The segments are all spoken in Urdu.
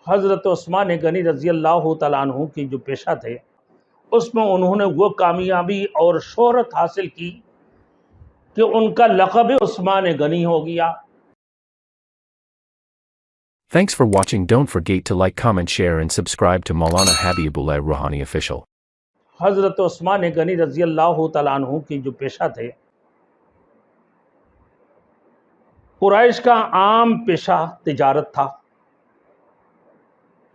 حضرت عثمان غنی رضی اللہ تعالیٰ عنہ کی جو پیشہ تھے اس میں انہوں نے وہ کامیابی اور شہرت حاصل کی کہ ان کا لقب عثمان غنی ہو گیا۔ Thanks for watching. Don't forget to like, comment, share and subscribe to Maulana Habibullah Rohani Official. حضرت عثمان غنی رضی اللہ تعالیٰ عنہ کی جو پیشہ تھے قریش کا عام پیشہ تجارت تھا،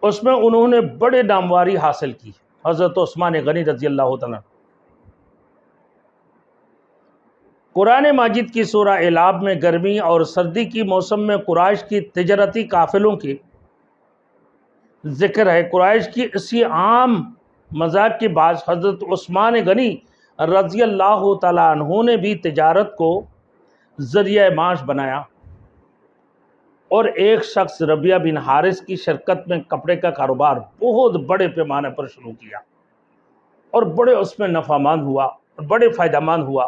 اس میں انہوں نے بڑے نامواری حاصل کی۔ حضرت عثمان غنی رضی اللہ تعالیٰ قرآن ماجد کی سورہ اعلاب میں گرمی اور سردی کی موسم میں قریش کی تجارتی قافلوں کی ذکر ہے۔ قریش کی اسی عام مزاج کے بعد حضرت عثمان غنی رضی اللہ تعالیٰ عنہ نے بھی تجارت کو ذریعہ معاش بنایا اور ایک شخص ربیہ بن حارث کی شرکت میں کپڑے کا کاروبار بہت بڑے پیمانے پر شروع کیا اور بڑے اس میں نفع مند ہوا اور بڑے فائدہ مند ہوا۔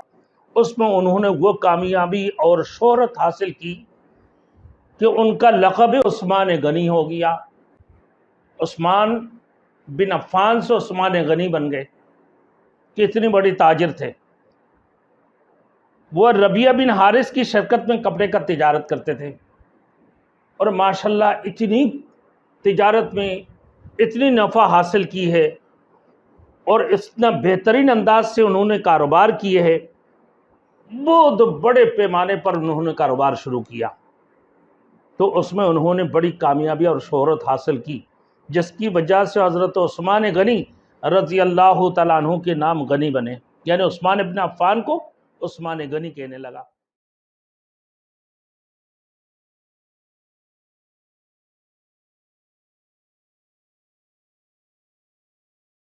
اس میں انہوں نے وہ کامیابی اور شہرت حاصل کی کہ ان کا لقب عثمان غنی ہو گیا۔ عثمان بن عفان سے عثمان غنی بن گئے، کتنی بڑی تاجر تھے۔ وہ ربیہ بن حارث کی شرکت میں کپڑے کا تجارت کرتے تھے اور ماشاءاللہ اتنی تجارت میں اتنی نفع حاصل کی ہے اور اتنا بہترین انداز سے انہوں نے کاروبار کیے ہے، بہت بڑے پیمانے پر انہوں نے کاروبار شروع کیا، تو اس میں انہوں نے بڑی کامیابی اور شہرت حاصل کی، جس کی وجہ سے حضرت عثمان غنی رضی اللہ تعالیٰ عنہ کے نام غنی بنے، یعنی عثمان ابن عفان کو عثمان غنی کہنے لگا۔